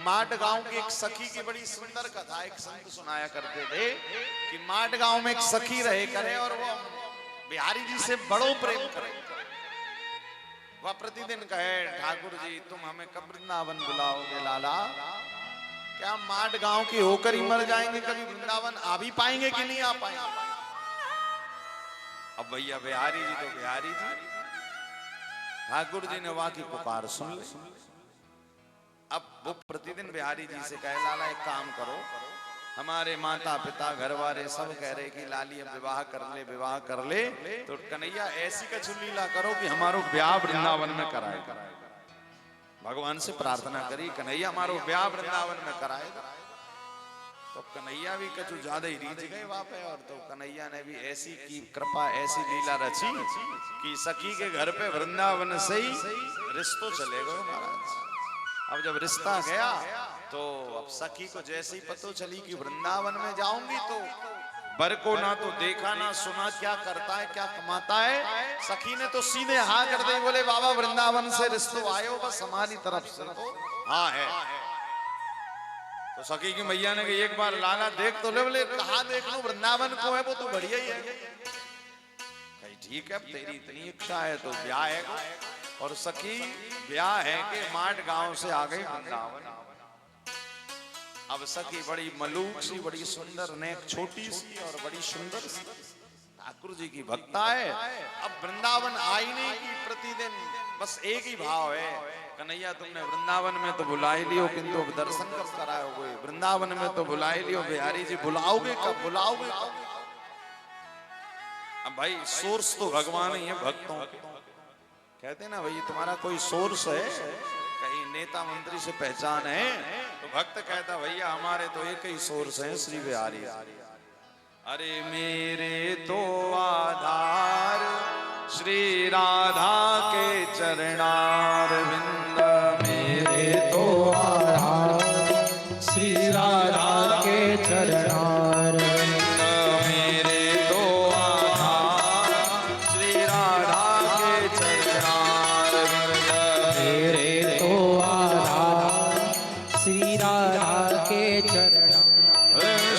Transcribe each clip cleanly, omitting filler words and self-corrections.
माट गांव की एक सखी की बड़ी सुंदर कथा एक संत सुनाया करते थे कि माट गांव में एक सखी रहे करे और वो बिहारी जी से बड़ो प्रेम करे। वह प्रतिदिन कहे, ठाकुर जी तुम हमें कब वृंदावन बुलाओगे लाला? क्या माट गांव की होकर ही मर जाएंगे, कभी वृंदावन आ भी पाएंगे कि नहीं आ पाएंगे? अब भैया बिहारी जी तो बिहारी जी, ठाकुर जी ने वहां की पुकार सुन ली। अब वो प्रतिदिन बिहारी जी से कहे, लाला एक काम करो, हमारे माता पिता घर वाले सब कह रहे कि लाली अब विवाह कर ले, तो कन्हैया ऐसी कछु लीला करो कि हमारो ब्याह वृंदावन में कराए। भगवान से प्रार्थना करी, कन्हैया हमारो ब्याह वृंदावन में कराए। तो कन्हैया भी कछु ज्यादा ही रीझ गए वहां पे, और तो कन्हैया ने भी ऐसी की कृपा, ऐसी लीला रची कि सखी के घर पे वृंदावन से ही रिश्तो चले गए महाराज। अब जब रिश्ता गया तो अब सखी को जैसे ही पता चली कि वृंदावन में जाऊंगी तो बर को ना तो देखा ना सुना क्या करता है क्या कमाता है, सखी ने तो सीधे हाँ कर दे, बोले बाबा वृंदावन से रिश्तो आयो, बस हमारी तरफ से तो हाँ है। तो सखी की मैया ने कहा, एक बार लाला देख तो ले। बोले कहा देख लो, वृंदावन को है वो तो बढ़िया ही है। कही ठीक है, अब तेरी इतनी इच्छा है तो ब्याह है। और सखी ब्याह है कि माट गांव से आ गई वृंदावन। अब सखी बड़ी मलूक सी, बड़ी सुंदर, नेक छोटी सी और बड़ी सुंदर सी, ठाकुर जी की भक्ता है। अब वृंदावन आई नहीं कि प्रतिदिन बस एक ही भाव है, कन्हैया तुमने वृंदावन में तो बुला ही लियो, किंतु दर्शन कब कराओगे? वृंदावन में तो बुला ही लियो, बिहारी जी बुलाओगे कब, बुलाओगे कब? अब भाई सोर्स तो भगवान ही है भक्तों के। कहते ना भाई तुम्हारा कोई सोर्स है, कहीं नेता मंत्री से पहचान है, तो भक्त कहता भैया हमारे तो एक ही सोर्स है श्री बिहारी। अरे मेरे तो आधार श्री राधा के चरणारविंद, मेरे तो आधार श्री राधा के चरणारविंद, मेरे तो आधार श्री राधा के चरणारविंद, मेरे तो आधार श्री राधा के चरण,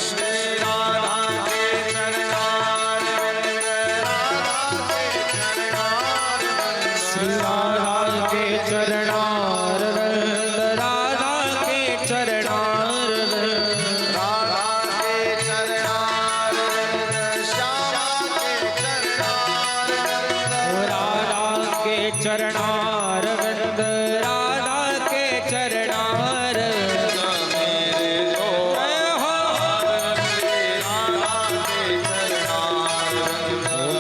श्री राधा के चरणारविंद, श्री राधा के चरणारविंद, राधा के चरणारविंद, राधा के चरणारविंद, श्याम के चरणारविंद, राधा के चरणारविंद, राधा के चरणारविंद,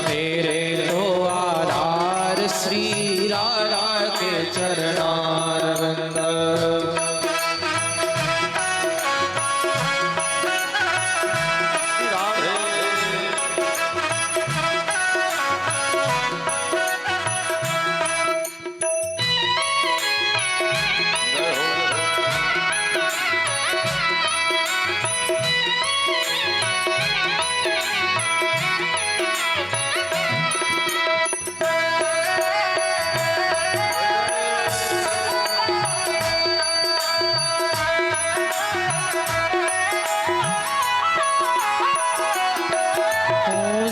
मेरे तो आधार श्री राधा के चरणारविंद।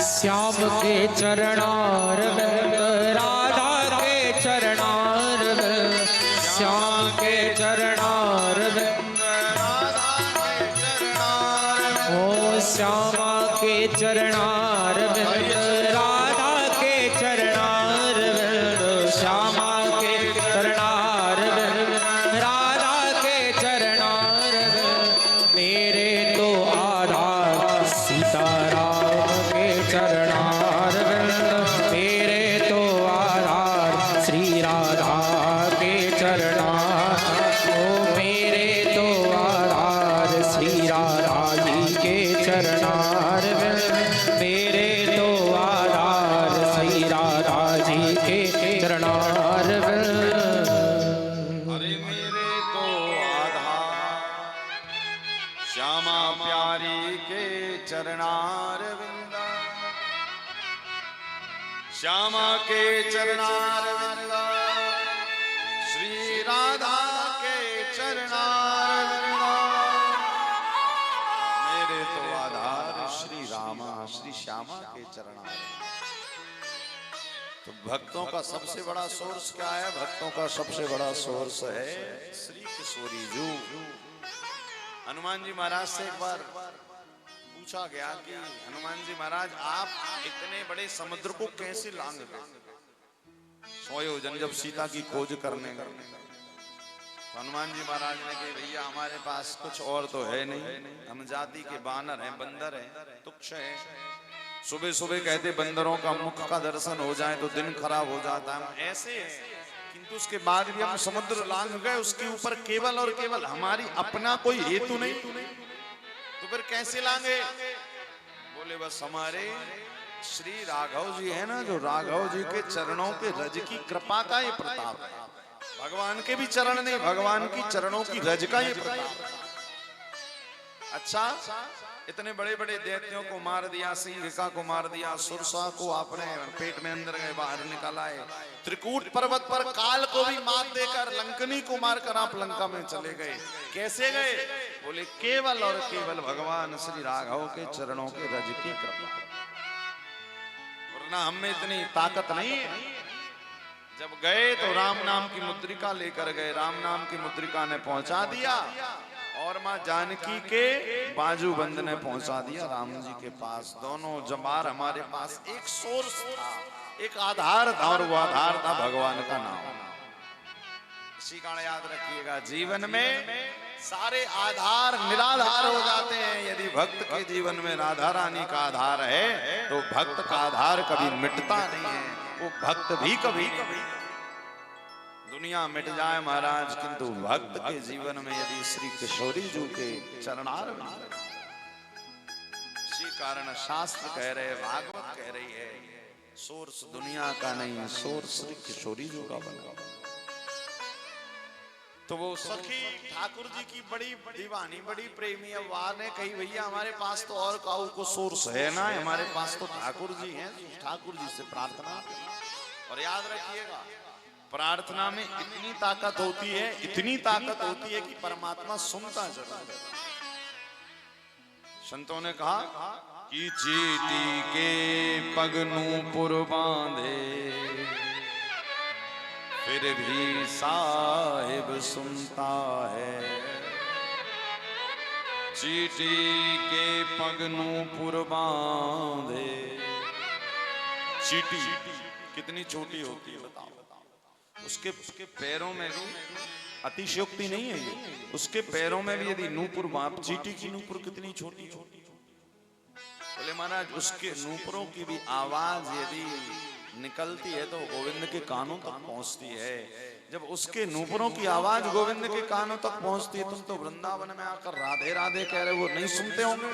श्याम के चरणारविंद, राधा के चरणारविंद, श्याम के चरणारविंद, राधा के चरणारविंद, ओ श्यामा के चरणारविंद, राधा के चरणारविंद, श्यामा के चरणारविंद, राधा के चरणारविंद, मेरे तो आधार सीताराम के चरणारविंद, मेरे तो आधार श्री राधा के चरणार, ओ मेरे तो आधार श्री राधा जी के चरणारविंद, मेरे तो आधार श्री राधा जी के चरणारविंद। अरे मेरे तो आधार श्यामा प्यारी के चरणारविंद, श्यामा के चरणारविंद, श्री राधा के चरणारविंद, चरणारविंद। तो भक्तों का सबसे बड़ा सोर्स क्या है? भक्तों का सबसे बड़ा सोर्स है श्री किशोरी जू। हनुमान जी महाराज से एक बार पूछा गया कि हनुमान जी महाराज आप इतने बड़े समुद्र को कैसे लांग गए? सोए जन जब सीता की खोज करने गए, तो हनुमान जी महाराज ने कहा भैया हमारे पास कुछ और तो है नहीं, हम जाति के बानर हैं, बंदर हैं, तुच्छ हैं। सुबह सुबह कहते बंदरों का मुख का दर्शन हो जाए तो दिन खराब हो जाता है, हम ऐसे हैं। किंतु उसके बाद भी हम समुद्र लांग गए, उसके ऊपर केवल और केवल हमारी अपना कोई हेतु नहीं, तो फिर कैसे लांगे? बोले बस हमारे श्री राघव जी है ना, जो राघव जी के चरणों के रज की कृपा का ये प्रताप है। भगवान के भी चरण नहीं, भगवान की चरणों की रज का ये प्रताप। अच्छा, इतने बड़े बड़े दैत्यों को मार दिया, सिंहिका को मार दिया, सुरसा को आपने पेट में अंदर गए बाहर निकाला है, त्रिकूट पर्वत पर काल को भी मात देकर लंकनी को मारकर आप लंका में चले गए। कैसे गए? बोले केवल और केवल भगवान श्री राघव के चरणों के रज की कृपा, वरना हमें इतनी ताकत नहीं है। जब गए तो राम नाम की मुद्रिका लेकर गए, राम नाम की मुद्रिका ने पहुंचा दिया और मां जानकी के बाजूबंद ने पहुंचा दिया राम जी के पास। दोनों जमार हमारे पास एक सोर्स था, एक आधार था, और वो आधार था भगवान का नाम। इसी कारण याद रखिएगा, जीवन में सारे आधार निराधार हो जाते हैं। यदि भक्त के जीवन में राधा रानी का आधार है तो भक्त का आधार कभी मिटता नहीं है, वो भक्त भी कभी नहीं। दुनिया मिट जाए महाराज, किंतु भक्त के जीवन में यदि श्री किशोरी जी के चरणारविंद, इसी कारण शास्त्र कह रहे, भागवत कह रही है, सोर्स दुनिया का नहीं, सोर्स श्री किशोरी जी का बना। तो वो सखी ठाकुर जी की बड़ी दीवानी, बड़ी प्रेमी, अब वहां ने कही भैया हमारे पास तो और काऊ को सोर्स है ना, हमारे पास तो ठाकुर जी हैं, ठाकुर जी से प्रार्थना। और याद रखिएगा, प्रार्थना में इतनी ताकत होती है, इतनी ताकत होती है कि परमात्मा सुनता जरूर है। संतों ने कहा कि चीटी के पग नूपुर बांधे, फिर भी साहिब सुनता है। चीटी के पग नूपुर बांधे, चीटी कितनी छोटी होती है बताओ। उसके पैरों में भी अतिशयोक्ति नहीं है ये, उसके पैरों में भी यदि नूपुर, बाप चीटी की नूपुर कितनी छोटी छोटी। बोले महाराज उसके नूपुरों की भी आवाज यदि निकलती है तो गोविंद के कानों तक पहुंचती है। जब उसके नूपुरों की आवाज गोविंद के कानों तक पहुंचती है, तुम तो वृंदावन में आकर राधे राधे कह रहे हो, वो नहीं सुनते होंगे?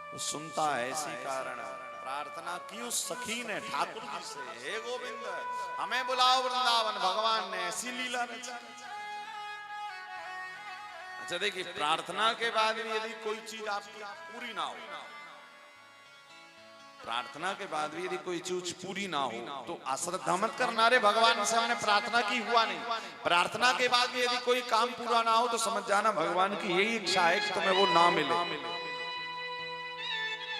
वो सुनता है। इसी कारण प्रार्थना की उस सखी ने ठाकुर जी से, हे गोविंद हमें बुलाओ वृंदावन। भगवान ने ऐसी लीला रची। अच्छा देखिए, प्रार्थना के बाद भी यदि कोई चीज आपकी पूरी ना हो, प्रार्थना के बाद भी यदि कोई चीज पूरी ना हो तो अश्रद्धा मत करना। रे भगवान से हमने प्रार्थना की, हुआ नहीं। प्रार्थना के बाद भी यदि कोई काम पूरा ना हो तो समझ जाना भगवान की यही इच्छा है कि तुम्हें वो ना मिले।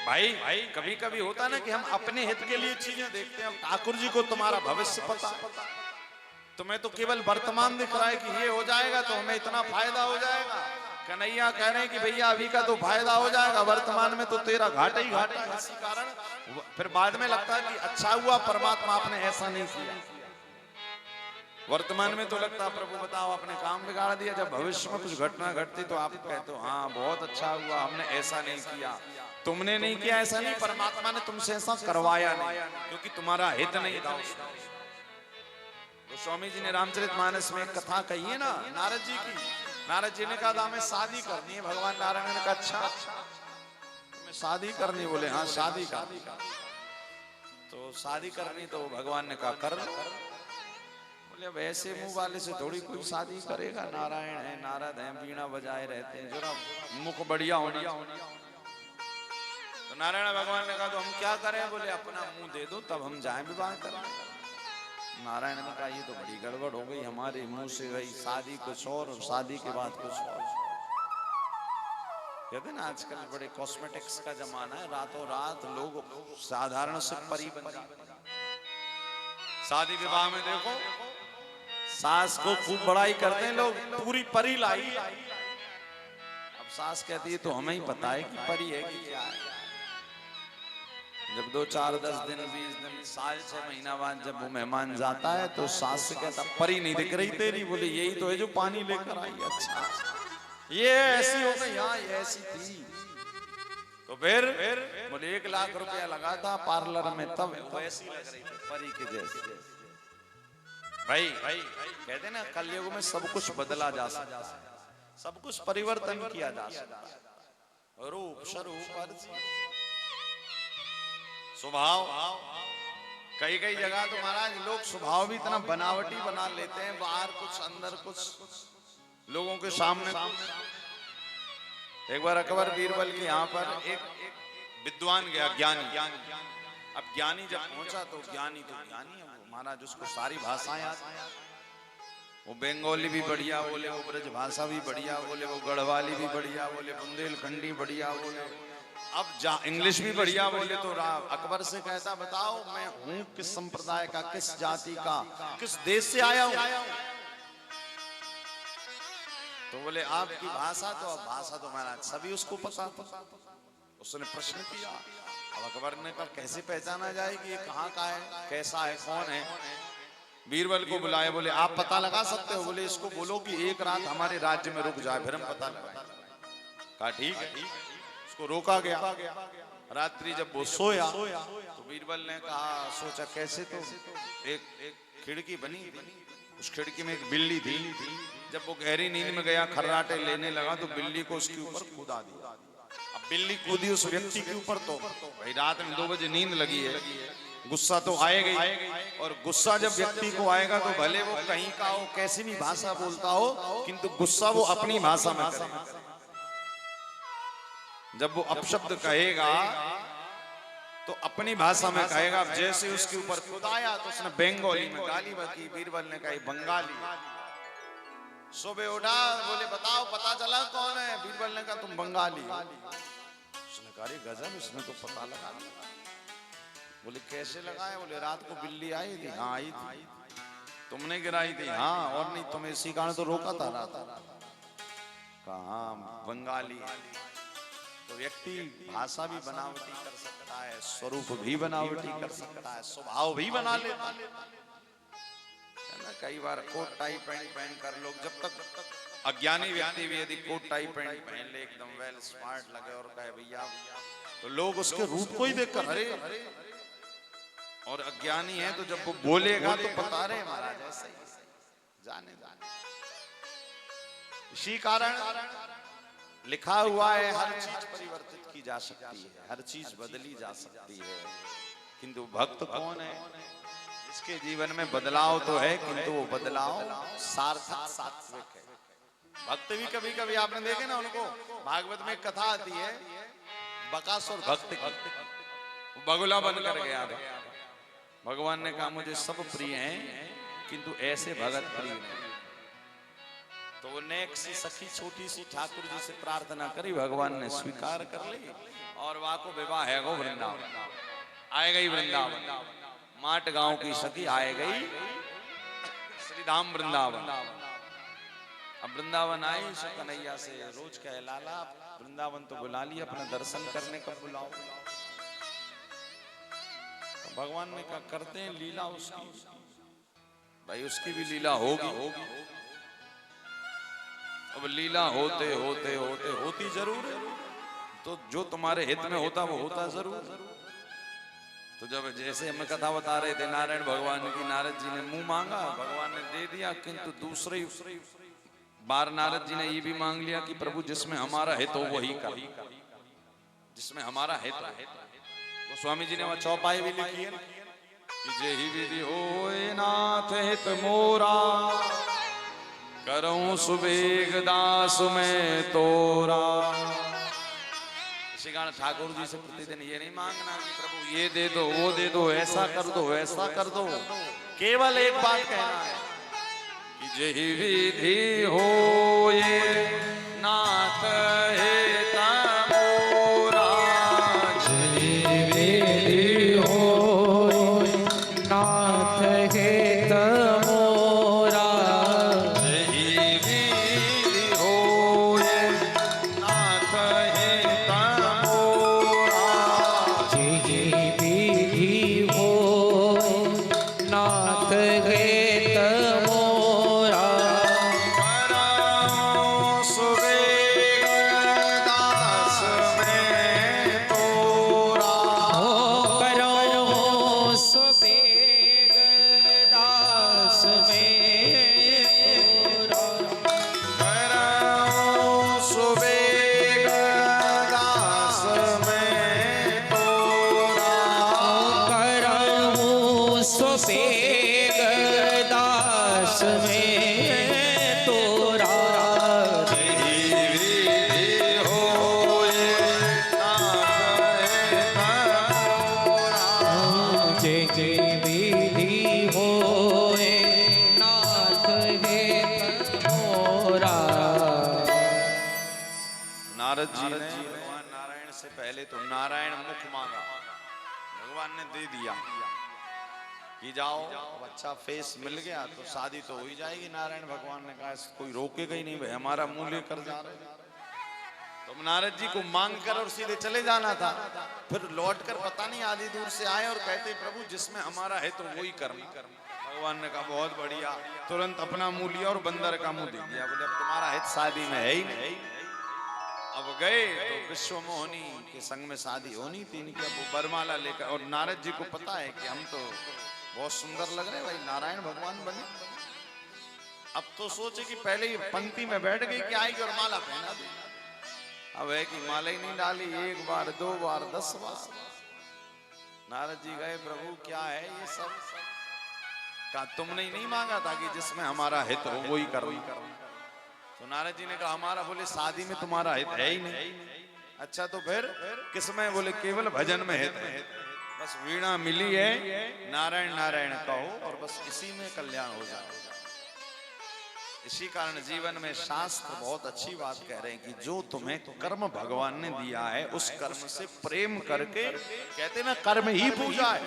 भाई कभी कभी होता ना कि हम अपने हित के लिए चीजें देखते हैं। ठाकुर जी को तुम्हारा भविष्य पता, तुम्हें तो केवल वर्तमान दिख रहा है कि ये हो जाएगा तो हमें इतना फायदा हो जाएगा। कन्हैया कह रहे हैं कि भैया अभी का तो फायदा हो जाएगा, वर्तमान में तो तेरा घाटा ही घाटा है। इसी कारण फिर बाद में लगता है कि अच्छा हुआ परमात्मा आपने ऐसा नहीं किया। वर्तमान में तो लगता प्रभु बताओ आपने काम बिगाड़ दिया। जब भविष्य में कुछ घटना घटती तो आप कहते हो हाँ बहुत अच्छा हुआ, हमने ऐसा नहीं किया। तुमने नहीं किया ऐसा नहीं, परमात्मा ने तुमसे ऐसा करवाया नहीं, क्योंकि तुम्हारा हित नहीं था। तो स्वामी जी ने रामचरितमानस में एक कथा कही है ना नारद जी की। नारद जी ने कहा हमें शादी करनी है। भगवान नारायण ने कहा अच्छा तुम्हें शादी करनी? बोले हाँ शादी करनी। तो शादी करनी तो भगवान ने कहा कर। बोले अब ऐसे मुंह वाले से थोड़ी कोई शादी करेगा। नारायण है, नारद है, बीणा बजाए रहते हैं, जरा मुख बढ़िया होना। तो नारायण भगवान ने कहा तो हम क्या करें? बोले अपना मुंह दे दो तब हम जाएं विवाह करने। नारायण ने कहा ये तो बड़ी गड़बड़ हो गई, हमारे मुंह से गई शादी कुछ और शादी के बाद कुछ और। कहते हैं ना आजकल बड़े कॉस्मेटिक्स का जमाना है, रातों रात लोग साधारण से परी बन जाते हैं। शादी विवाह में देखो सास को खूब बड़ाई करते हैं लोग, पूरी परी लाई। अब सास कहती है तो हमें ही पता है कि परी है कि क्या है। जब 2 4 10 दिन 20 दिन साल 6 महीना बाद जब वो मेहमान जाता है तो सास से कहता परी नहीं दिख रही तेरी, बोले यही तो है जो पानी लेकर आई। अच्छा ये ऐसी हो गई, हाँ ये ऐसी थी। तो फिर बोले 1 लाख रुपया लगा था पार्लर में, तब वैसी लग रही थी परी के जैसी। भाई कहते ना कलयुग में सब कुछ बदला जा सकता है, सब कुछ परिवर्तन किया जा सकता है, रूप स्वरूप स्वभाव। कई कई जगह तो महाराज लोग स्वभाव भी इतना बनावटी बना लेते हैं, बाहर कुछ अंदर कुछ, लोगों के सामने। एक बार अकबर बीरबल के यहाँ पर एक विद्वान गया, ज्ञानी। अब ज्ञानी जब पहुंचा तो ज्ञानी महाराज उसको सारी भाषाएं आती हैं। वो बंगाली भी बढ़िया बोले, वो ब्रज भाषा भी बढ़िया बोले, वो गढ़वाली भी बढ़िया बोले, बुंदेलखंडी बढ़िया बोले, अब इंग्लिश भी बढ़िया बोले। तो अकबर से कहता बताओ मैं हूँ किस संप्रदाय का, किस जाति का, किस देश से आया हूँ। तो बोले आपकी भाषा, तो अब भाषा तो महाराज सभी उसको पता था। उसने प्रश्न किया, अब अकबर ने कहा कैसे पहचाना जाए कि ये कहाँ का है, कैसा है, कौन है। बीरबल को बुलाया, बोले आप पता लगा सकते हो? बोले इसको बोलो कि 1 रात हमारे राज्य में रुक जाए, फिर हम पता लगाएंगे। कहा ठीक है। उसको रोका गया। रात्रि जब वो सोया तो बीरबल ने कहा, सोचा कैसे, तो एक खिड़की बनी, उस खिड़की में एक बिल्ली थी। जब वो गहरी नींद में गया, खर्राटे लेने लगा तो बिल्ली को उसके ऊपर कूदा दिया। अब बिल्ली कूदी उस व्यक्ति के ऊपर, तो भाई रात में 2 बजे नींद लगी है, गुस्सा तो आएगा ही। और गुस्सा जब व्यक्ति को आएगा तो भले वो कहीं का हो, कैसी भी भाषा बोलता हो, किंतु गुस्सा वो अपनी भाषा में करेगा। जब वो अपशब्द कहेगा तो अपनी भाषा में कहेगा। अब जैसे उसके ऊपर कुदाया तो उसने बंगाली में गाली बकी। बीरबल ने कहा बंगाली। सुबह उठा, बोले बताओ पता चला कौन है? बीरबल ने कहा तुम बंगाली। उसने कहा गजब, इसने तो पता लगा। बोले कैसे लगाया? बोले रात को बिल्ली आई थी। हाँ आई थी। तुमने गिराई थी? हाँ, और नहीं तुम्हें इसी कारण तो रोका था रात। कहा बंगाली। तो व्यक्ति भाषा भी बनावटी कर सकता है, स्वरूप भी बनावटी कर सकता है, स्वभाव भी बना लेता है ना। कई बार कोट टाई पैंट पहन कर लोग, जब तक अज्ञानी व्यक्ति भी यदि कोट टाई पैंट पहन ले, एकदम वेल स्मार्ट लगे और कहे भैया, तो लोग उसके रूप को ही देखकर अरे। और अज्ञानी है तो जब वो बोलेगा तो पता रहे महाराज ऐसे ही जाने। इसी कारण लिखा हुआ है हर चीज परिवर्तित की जा सकती है, हर चीज बदली जा सकती है, किंतु भक्त कौन है? इसके जीवन में बदलाव तो है, किंतु वो बदलाव सार्थक सात्विक है। भक्त भी कभी कभी आपने देखे ना, उनको भागवत में कथा आती है, बकासुर भक्त की, बगुला बनकर गया था। भगवान ने कहा मुझे सब प्रिय हैं, किंतु ऐसे भगत प्रिय नहीं। तो वो नेक सी सखी छोटी सी ठाकुर जी से प्रार्थना करी, भगवान ने स्वीकार कर ली और वहां को विवाह है गो वृंदावन। आए गई वृंदावन, माट गांव की सखी आए गई श्री धाम वृंदावन। अब वृंदावन आई सो कन्हैया से रोज कहे लाला वृंदावन तो बुला लिया, अपना दर्शन करने का बुलाओ। तो भगवान ने कहा करते हैं लीला उसकी, भाई उसकी भी लीला होगी। अब लीला होते होते होते होती जरूर है, तो जो तुम्हारे हित में होता वो होता जरूर। तो जब जैसे हम कथा बता रहे थे नारायण भगवान की, नारद जी ने मुंह मांगा, भगवान ने दे दिया, किंतु दूसरे बार नारद जी ने ये भी मांग लिया कि प्रभु जिसमें हमारा हित हो वही कर, जिसमें हमारा हित हो। वो स्वामी जी ने वहां चौपाई भी लिखी है कि जेहि विधि होए नाथ हित मोरा, करऊं सुबेग दास में तोरा। इसी कारण ठाकुर जी से प्रतिदिन ये नहीं मांगना कि प्रभु ये दे दो, वो दे दो, ऐसा कर दो, वैसा कर दो। केवल एक बात कहना है कि जेहि विधि होए नाथ हित तेग दास में तोरा नारद जी ने भगवान नारायण से पहले तो नारायण मुख मांगा, भगवान ने दे दिया कि जाओ, अच्छा फेस मिल गया तो शादी तो हो ही जाएगी। नारायण भगवान ने कहा कोई रोकेगा ही नहीं भाई, हमारा मुंह लेकर जा रहे। तो नारद जी को मांग कर और सीधे चले जाना था। फिर लौट कर पता नहीं आधी दूर से आए और कहते प्रभु जिसमें हमारा है तो वही कर्म। भगवान ने कहा बहुत बढ़िया, तुरंत अपना मुंह लिया और बंदर का मुंह दे दिया। बोले अब तुम्हारा हित शादी में है ही नहीं। अब गए तो विश्व मोहिनी के संग में शादी होनी थी इनकी। अब वो बरमाला लेकर, और नारद जी को पता है कि हम तो बहुत सुंदर लग रहे भाई, नारायण भगवान बने। अब तो सोचे कि पहले ही पंक्ति में बैठ गई कि आएगी और माला पहना दी। अब है कि माला ही नहीं डाली, एक बार, दो बार, 10 बार। नारद जी गए, प्रभु क्या है ये सब? कहा तुमने ही नहीं मांगा था कि जिसमें हमारा हित हो वही करो। तो नारद जी ने कहा हमारा, बोले शादी में तुम्हारा हित है ही नहीं। अच्छा तो फिर किसमें? बोले केवल भजन में हित है। बस वीणा मिली है, नारायण नारायण कहो और बस इसी में कल्याण हो जाए। इसी कारण जीवन में शास्त्र बहुत अच्छी बात कह रहे हैं कि जो तुम्हें कर्म भगवान ने दिया है उस कर्म से प्रेम करके, कहते ना कर्म ही पूजा है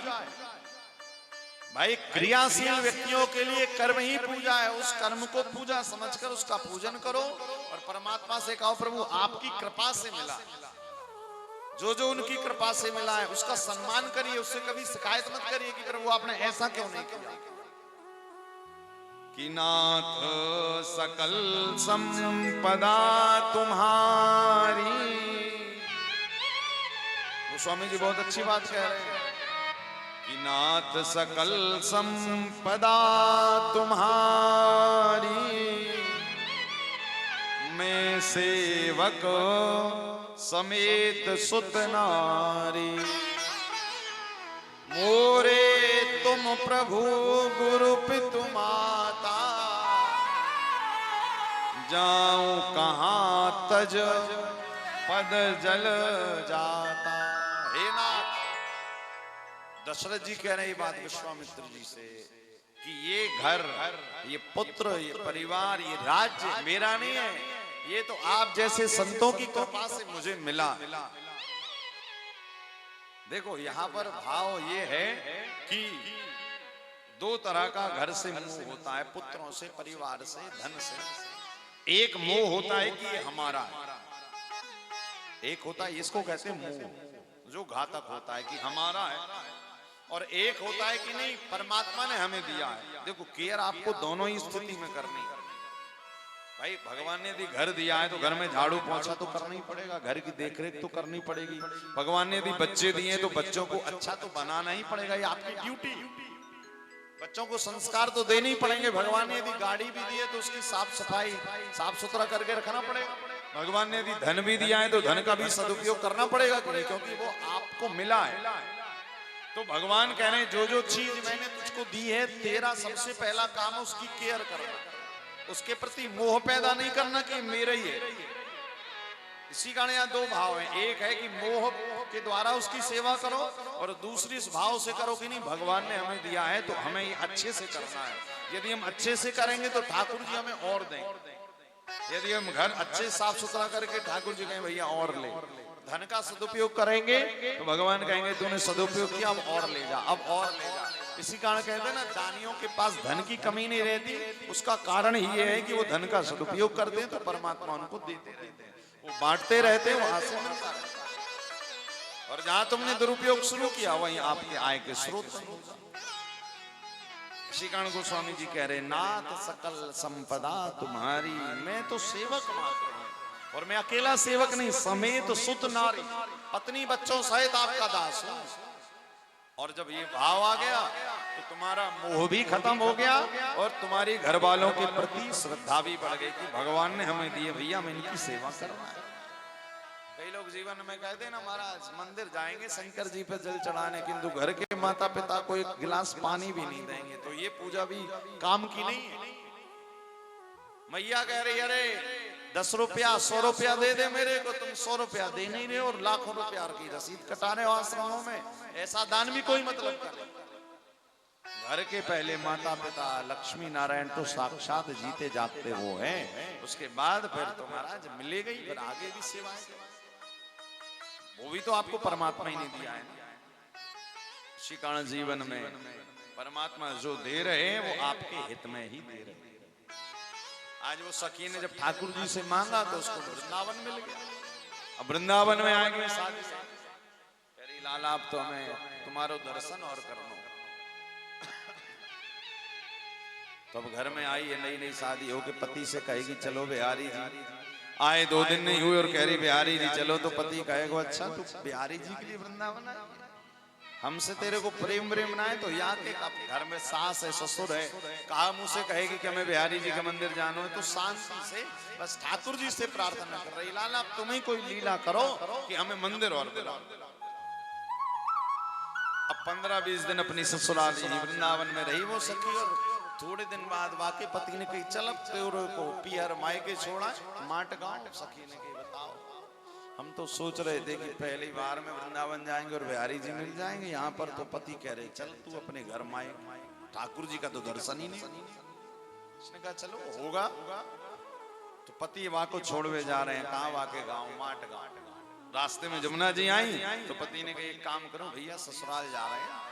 भाई। क्रियाशील व्यक्तियों के लिए कर्म ही पूजा है। उस कर्म को पूजा समझकर उसका पूजन करो और परमात्मा से कहो प्रभु आपकी कृपा से मिला, जो जो उनकी कृपा से मिला है उसका सम्मान करिए। उससे कभी शिकायत मत करिए कि प्रभु आपने ऐसा क्यों नहीं किया। कि नाथ सकल संपदा तुम्हारी, वो स्वामी जी बहुत अच्छी बात कह रहे हैं कि नाथ सकल संपदा तुम्हारी, मैं सेवक समेत सुत नारी, मोरे तुम प्रभु गुरु पितु माता, जाऊं कहां तज पद जल जाता। हे नाथ, दशरथ जी कह रहे हैं बात विश्वामित्र जी से कि ये घर, ये पुत्र, ये परिवार, ये राज्य मेरा नहीं है, ये तो आप जैसे संतों की कृपा से मुझे मिला। देखो यहाँ पर भाव ये है कि दो तरह का घर से मोह होता है, पुत्रों से, परिवार से, धन से। एक मोह होता है कि ये हमारा है, एक होता है इसको कहते हैं मोह जो घातक होता है कि हमारा है, और एक होता है कि नहीं परमात्मा ने हमें दिया है। देखो केयर आपको दोनों ही स्थिति में करनी है भाई। भगवान ने यदि घर दिया है तो घर में झाड़ू पोंछा तो करना ही पड़ेगा, घर की देखरेख तो करनी पड़ेगी। भगवान ने यदि बच्चे दिए तो बच्चों को अच्छा तो बनाना ही पड़ेगा, ये आपकी ड्यूटी। बच्चों को संस्कार तो देने ही पड़ेंगे। भगवान ने यदि गाड़ी भी दी है तो उसकी साफ सफाई, साफ सुथरा करके रखना पड़ेगा। भगवान ने यदि धन भी दिया है तो धन का भी सदुपयोग करना पड़ेगा, क्योंकि वो आपको मिला है। तो भगवान कह रहे हैं जो जो चीज मैंने तुझको दी है, तेरा सबसे पहला काम उसकी केयर करना, उसके प्रति मोह पैदा नहीं करना कि मेरा ही है। इसी कारण यहाँ दो भाव हैं, एक है कि मोह के द्वारा उसकी सेवा करो, और दूसरी इस भाव से करो कि नहीं भगवान ने हमें दिया है तो हमें ये अच्छे से करना है। यदि हम अच्छे से करेंगे तो ठाकुर जी हमें और दें। यदि हम घर अच्छे साफ सुथरा करके ठाकुर जी कहें भैया और ले, धन का सदुपयोग करेंगे तो भगवान कहेंगे तूने सदुपयोग किया, अब और ले जा, अब और ले जा। इसी कारण कहते हैं ना दानियों के पास धन की कमी नहीं रहती। उसका कारण ही ये है कि वो धन का सदुपयोग करते हैं तो परमात्मा उनको देते रहते हैं, वो बांटते रहते हैं, वहां से मिलता रहता है। और जहां तुमने दुरुपयोग शुरू किया वहीं आपके आय के स्रोत। इसी कारण गोस्वामी जी कह रहे नाथ सकल संपदा तुम्हारी, मैं तो सेवक मात्र हूं, और मैं अकेला सेवक नहीं, समेत सुत नारी, पत्नी बच्चों सहित आपका दास हूं। और जब ये भाव आ गया तो तुम्हारा मोह भी खत्म हो गया और तुम्हारी घर वालों के प्रति श्रद्धा भी बढ़ गई कि भगवान ने हमें दिए भैया, हमें इनकी सेवा करना है। कई लोग जीवन में कहते हैं ना महाराज मंदिर जाएंगे शंकर जी पे जल चढ़ाने, किंतु घर के माता पिता को एक गिलास पानी भी नहीं देंगे, तो ये पूजा भी काम की नहीं है। मैया कह रही अरे 10 रुपया 100 रुपया दे दे मेरे को, तुम 100 रुपया दे नहीं रहे और लाखों रुपया की रसीद कटा रहे हो आश्रमों में, ऐसा दान भी कोई मतलब का नहीं। घर के पहले माता पिता लक्ष्मी नारायण तो साक्षात जीते जागते वो हैं, उसके बाद फिर तो महाराज मिलेगा ही, फिर आगे भी सेवाएं, वो भी तो आपको परमात्मा ही नहीं दिया है। इसी कारण जीवन में परमात्मा जो दे रहे हैं वो आपके हित में ही दे रहे हैं। आज वो सखी ने जब ठाकुर जी से मांगा तो उसको वृंदावन मिल गया। अब वृंदावन में आएंगे शादी से कह रही लाला अब तो हमें तुम्हारो दर्शन और करना। तो अब घर में आई है नई नई शादी हो के पति से कहेगी चलो बिहारी जी, आए 2 दिन नहीं हुए और कह रही बिहारी जी चलो, तो पति कहेगा अच्छा तू बिहारी जी के लिए वृंदावन आए, हमसे तेरे को प्रेम प्रेम ना है तो यहाँ के घर में सास है ससुर है, कहा मुंह से कहेगी कि हमें बिहारी जी के मंदिर जाना है, तो शांति से बस ठाकुर जी से प्रार्थना कर रही लाला अब तुम ही कोई लीला करो कि हमें मंदिर और बुलाओ। अब 15-20 दिन अपनी ससुराल वृंदावन में रही वो सखी, और थोड़े दिन बाद वाके पति ने कही चल अब तेरे को पियर मायके छोड़ा माट गांव। सखी ने कही बताओ हम तो सोच रहे थे कि पहली बार में वृंदावन जाएंगे और बिहारी जी मिल जाएंगे, यहाँ पर तो पति कह रहे चल तू अपने घर माए, ठाकुर जी का तो दर्शन ही नहीं। उसने कहा चलो होगा। तो पति वहां को छोड़वे जा रहे हैं, कहाँ वाके गांव माट गांव। रास्ते में जमुना जी आई तो पति ने कहा एक काम करो भैया ससुराल जा रहे हैं,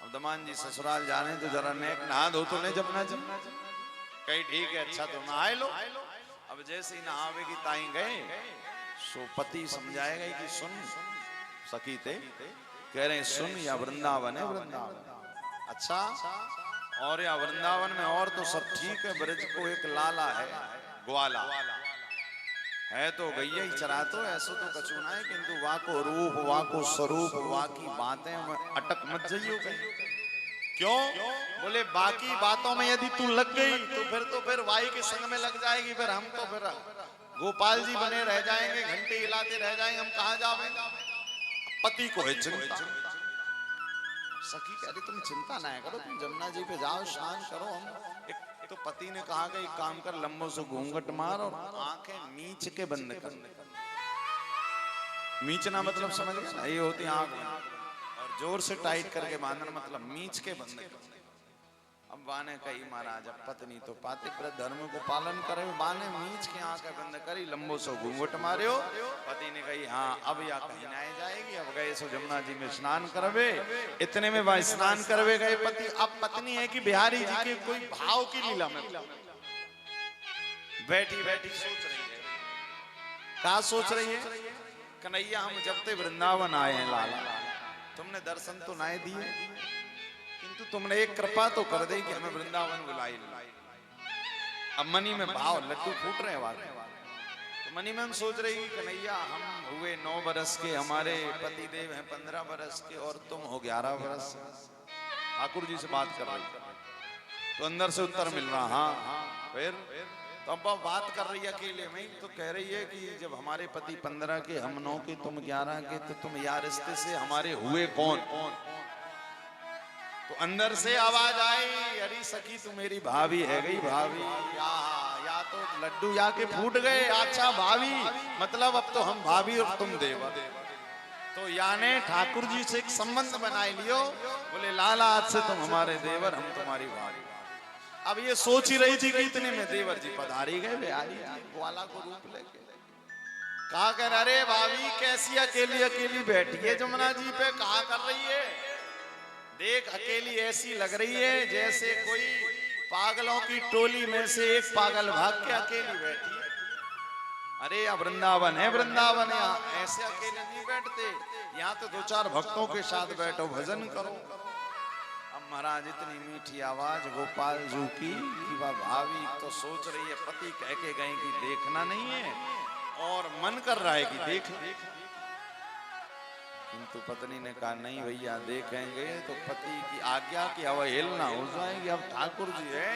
अब दमान जी ससुराल जा रहे हैं तो जरा नेक नहा धो तो ले जमुना जी। कहीं ठीक है अच्छा तो नहा लो। अब जैसे ही नहावेगी ताई गए सो पति समझाएगा कि सुन सखी थे कह रहे हैं सुन या वृंदावन है वृंदावन अच्छा, और या वृंदावन में और तो सब ठीक है, ब्रज को एक लाला है ग्वाला है तो गैया ही चरा तो ऐसा तो कछु ना है, किंतु वा को रूप वा को स्वरूप वा की बातें अटक मत जाइयो। क्यों बोले बाकी बातों में यदि तू लग गई तो फिर वाई के संग में लग जाएगी, फिर हम तो फिर गोपाल जी बने रह जाएंगे, घंटे हिलाते रह जाएंगे, हम कहाँ जाएंगे। पति को है चिंता। सखी कह रही तुम चिंता ना करो, तुम जमुना जी पे जाओ स्नान करो। हम एक तो पति ने कहा कि एक काम कर लंबों से घूंघट मार और आंखें मीच के बंद कर। मीचना मतलब समझ गए ना, ये होती आंख और जोर से टाइट करके बांधना मतलब मीच के बंद कर। अब बाने कही महाराज अब पत्नी तो पातिव्रत धर्म को पालन करे, बाने मीच के आंखें बंद करी लंबो सो घूंघट मारियो। पति ने कही हाँ अब या कहीं ना जाएगी। अब गए सो जमुना जी में स्नान करवे, इतने में वह स्नान करवे गए पति। अब पत्नी है कि बिहारी जी के कोई भाव की लीला में बैठी बैठी सोच रही है। क्या सोच रही है? कन्हैया हम जब ते वृंदावन आए हैं लाला, तुमने दर्शन तो ना दिए, किंतु तुमने एक कृपा तो कर दे कि हमें वृंदावन बुलाई। अब मनी में भाव लड्डू फूट रहे हैं, तो मनी में हम सोच रहे हैं कन्हैया हम हुए 9 बरस के, हमारे पति देव हैं 15 बरस के और तुम हो 11 बरस। ठाकुर जी से बात कर रही तो अंदर से उत्तर मिल रहा हाँ। फिर तो अब बात कर रही है अकेले में, तो कह रही है कि जब हमारे पति 15 के हम 9 के तुम 11 के, तो तुम यार रिश्ते से हमारे हुए कौन? तो अंदर से आवाज आई अरे सखी तू मेरी भाभी है गई भाभी। या तो लड्डू या के फूट गए। अच्छा भाभी मतलब अब तो हम भाभी और तुम देवर। तो याने ठाकुर जी से एक संबंध बनाए लियो। बोले लाला आज से तुम हमारे देवर, हम तुम्हारी भाभी। अब ये सोच ही रही थी कि इतने में देवर जी पधारी गए बिहारी ग्वाला को रूप लेके। कहा कर अरे भाभी कैसी अकेली अकेली बैठी है जमुना जी पे, कहा कर रही है? देख अकेली ऐसी लग रही है जैसे कोई पागलों की टोली में से एक पागल भाग के अकेली बैठी है। अरे या वृंदावन है वृंदावन, यहाँ ऐसे अकेले नहीं बैठते, यहाँ तो 2-4 भक्तों के साथ बैठो भजन करो। अब महाराज इतनी मीठी आवाज गोपाल जी की कि वह भाभी तो सोच रही है पति कह के गए कि देखना नहीं है और मन कर रहा है कि देख। किंतु पत्नी ने कहा नहीं भैया देखेंगे तो पति की आज्ञा की अवहेलना हो जाएगी। अब ठाकुर जी है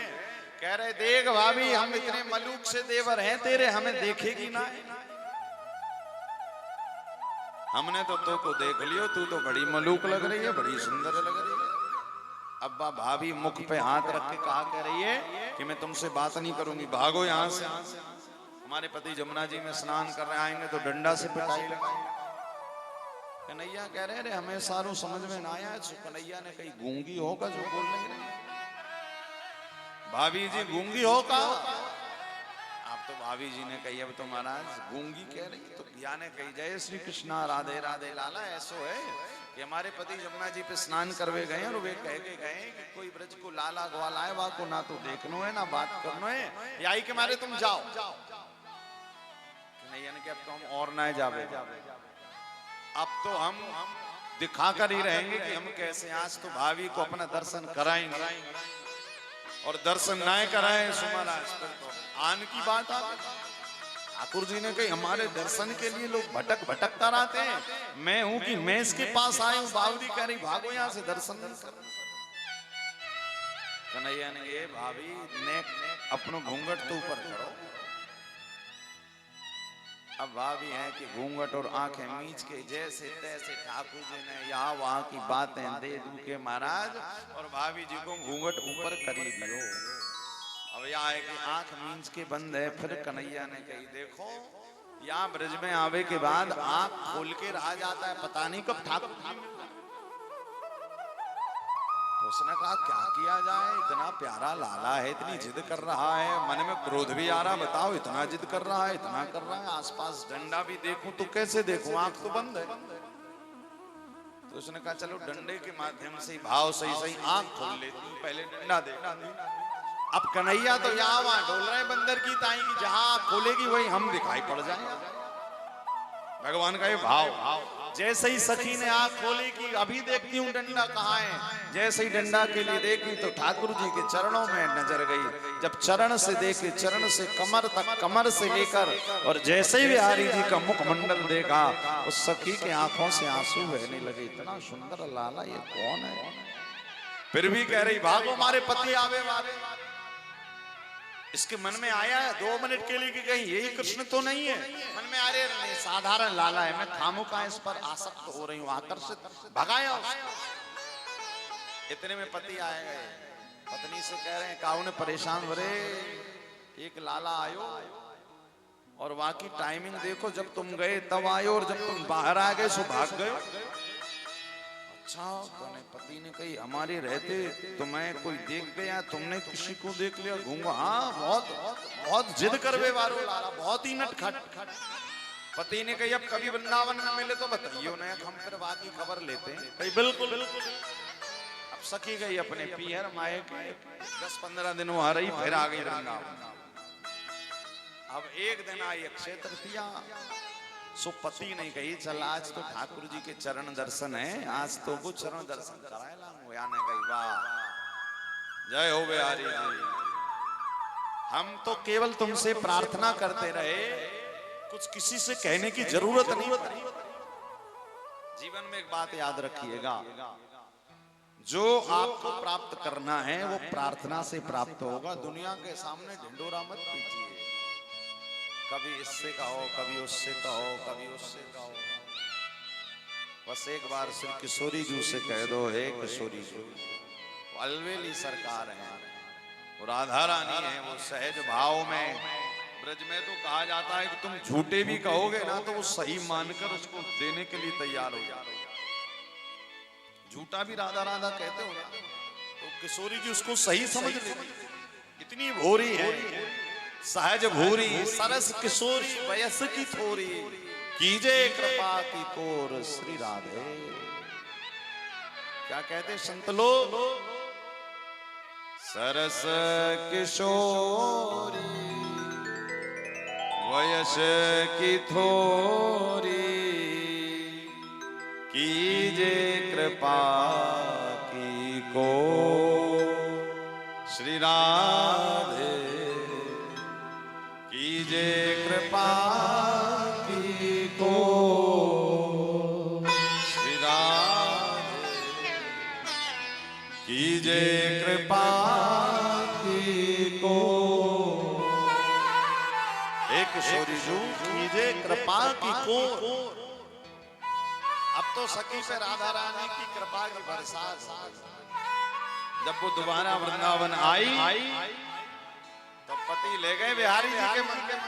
कह रहे देख भाभी हम इतने मलूक से देवर हैं तेरे, हमें देखेगी ना। हमने तो को देख लियो, तू तो बड़ी मलूक लग रही है, बड़ी सुंदर लग रही है। अब्बा भाभी मुख पे हाथ रख के कहा कह रही है कि मैं तुमसे बात नहीं करूंगी, भागो यहाँ से। हमारे पति जमुना जी में स्नान कर रहे आएंगे तो डंडा से पिटाई लगाएंगे। कन्हैया कह रहे हमें सारों समझ में ना आया। कन्हैया ने कही गूंगी होगा जो बोल नहीं रही। भाभी जी गूंगी होगा। आप तो भाभी जी ने कही अब तो महाराज गूंगी कह रही। तो भैया ने कही जय श्री कृष्णा राधे राधे लाला। ऐसो है कि हमारे पति जमुना जी पे स्नान करवे गए और वे कह के गए कि कोई ब्रज को लाला ग्वाल आए वा को ना तो देखनो है ना बात करनो है, यही के मारे तुम जाओ। कन्हैया ने कहा अब तो हम और ना जावे, अब तो हम दिखा कर ही रहेंगे कि हम कैसे। आज तो भाभी को अपना दर्शन कराएंगे और दर्शन ना कराएं सुमहाराज पर तो आन की बात आ गई। ठाकुर जी ने कही हमारे दर्शन के लिए लोग भटक भटक कर आते हैं। मैं हूं कि मैं इसके पास आया हूं। बावली कह रही भागो यहां से, दर्शन नहीं कर। कन्हैया ने ये भाभी ने अपनो घूंघट तो ऊपर करो। अब भाभी है कि घूंघट और आंखें मीच के जैसे तैसे ठाकुर जी ने यहाँ वहां की बातें दे दू के महाराज और भाभी जी को घूंघट ऊपर करी दियो। अब यहाँ है कि आंख मींच के बंद है। फिर कन्हैया ने कही देखो यहाँ ब्रज में आवे के बाद आंख खोल के रह जाता है, पता नहीं कब ठाकुर। तो उसने कहा क्या किया जाए, इतना प्यारा लाला है, इतनी जिद कर रहा है, मन में क्रोध भी आ रहा, बताओ इतना जिद कर रहा है, इतना कर रहा है, आसपास डंडा भी देखूं तो कैसे देखूं, आंख तो बंद है। तो उसने कहा चलो डंडे के माध्यम से भाव सही सही आंख खोल लेती हूं, पहले डंडा देखा। अब कन्हैया तो यहाँ वहां डोल रहे बंदर की ताई की, जहां खोलेगी वही हम दिखाई पड़ जाए। भगवान का ये भाव। जैसे ही सखी ने आंख खोली कि अभी देखती हूँ डंडा कहाँ है, जैसे ही डंडा के लिए देखी तो ठाकुर जी के चरणों में नजर गई। जब चरण से देखे, चरण से कमर तक, कमर से लेकर और जैसे ही बिहारी जी का मुखमंडल देखा उस सखी के आंखों से आंसू बहने लगे। इतना सुंदर लाला ये कौन है। फिर भी कह रही भागो हमारे पति आवे वाले। इसके मन में आया 2 मिनट के लिए कि कहीं यही कृष्ण तो नहीं है। मन में आ रहे नहीं, साधारण लाला है, मैं खामोखा इस पर आसक्त हो रही हूँ, आकर्षित, भगाया उसको। इतने में पति आए गए, पत्नी से कह रहे हैं काऊ ने परेशान हो रहे, एक लाला आयो और वहां की टाइमिंग देखो, जब तुम गए तब आयो और जब तुम बाहर आ गए सो भाग गए। अच्छा पति ने कही हमारे रहते तुम्हें कोई देख गया, तुमने किसी को देख लिया? घूंगा हाँ, बहुत बहुत जिद करवे वालो लाला, बहुत ही नटखट। पति ने कही अब कभी वृंदावन में मिले तो बताइयो ना, हम फिर बात की खबर लेते हैं। कही बिल्कुल बिल्कुल। अब सखी गई अपने पीहर माए के, 10-15 दिन वहां रही, फिर आ गई वृंदावन। अब एक दिन आई अक्षय तृतीया, सो पति नहीं कही चल आज तो ठाकुर जी के चरण दर्शन है, आज तो वो चरण दर्शन कराए लाऊं। या ने कही वाह जय हो बिहारी जी, हम तो केवल तुमसे प्रार्थना करते रहे, कुछ किसी से कहने की जरूरत नहीं। जीवन में एक बात याद रखिएगा, जो आपको प्राप्त करना है वो प्रार्थना से प्राप्त होगा। दुनिया के सामने ढिंडोरा मत पीजिए, कभी इससे कहो, कभी उससे कहो, कभी उससे कहो। बस एक बार श्री किशोरी जी से कह दो, हे किशोरी जी, वो अलवेली सरकार है, वो राधा रानी है, वो सहज भाव में। ब्रज में तो कहा जाता है कि तुम झूठे भी कहोगे ना तो वो सही मानकर उसको देने के लिए तैयार हो जाओ। झूठा भी राधा राधा कहते हो ना, तो किशोरी जी उसको सही समझ लेती। इतनी भोरी है, सहज भूरी, सरस किशोरी, वयस की थोरी, कीजे कृपा की कोर श्री राधे। क्या कहते संत लोग, सरस किशोरी वयस की थोरी, कीजे कृपा की कोर श्री राधे, कीजे कृपा की को श्री राधे, कीजे कृपा की को। एक किशोरी जी कीजे कृपा की को। अब तो सखी पे राधा रानी की कृपा की बरसात हो गई। जब वो दोबारा वृंदावन आई तो पति ले गए बिहारी जी के मंदिर।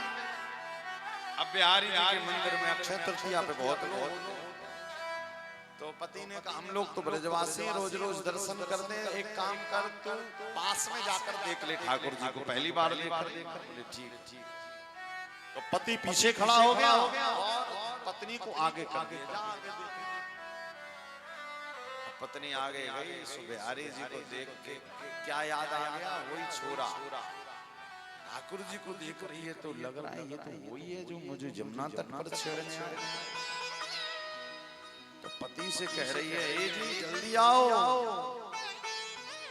अब बिहारी जी के मंदिर में अक्षय तृतीया पे बहुत लोग होते हैं। तो पति ने कहा हम लोग तो ब्रजवासी रोज रोज दर्शन करते हैं, एक काम कर तू पास में जाकर देख ले ठाकुर जी को, पहली बार लेकर बोले ठीक ठीक। तो पति पीछे खड़ा हो गया और पत्नी को आगे कर दिया। पत्नी आगे गई, बिहारी जी को देख के क्या याद आ गया, वही छोरा ठाकुर जी को देख रही है तो लग रहा है ये तो वही है जो मुझे जमुना तट पर छेड़ने आया। तो पति से कह रही है ए जी जल्दी आओ।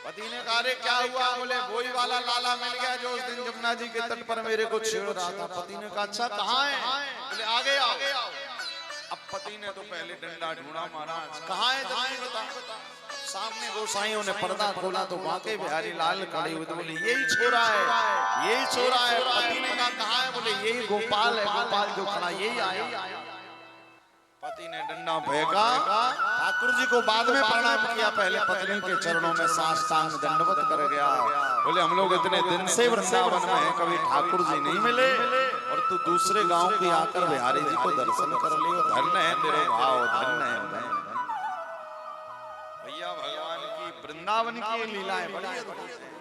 पति ने कहा अरे क्या हुआ? बोले वही वाला लाला मिल गया जो उस दिन जमुना जी के तट पर मेरे को छेड़ रहा था। पति ने कहा अच्छा कहाँ है? बोले आगे आओ। अब पति ने तो पहले डंडा ढूंढा, महाराज कहाँ है जल्दी बता। सामने गोसाइयों ने पर्दा खोला तो वाकई बिहारी लाल खड़े हुए, तो बोले यही छोरा है, यही छोरा है। पति ने कहा कहाँ है? बोले यही गोपाल है, गोपाल जो खड़ा यही आया। पति ने डंडा फेंका, ठाकुर जी को बाद में प्रणाम किया, पहले पत्नी के चरणों में साष्टांग दंडवत कर गया। बोले हम लोग इतने दिन से वृंदावन में हैं, कभी ठाकुर जी नहीं मिले और तू दूसरे गांव के आकर बिहारी जी को दर्शन कर लियो। धन्य है तेरे भाव, धन्य है भैया। भगवान की वृंदावन की लीलाएं बड़ी अद्भुत हैं।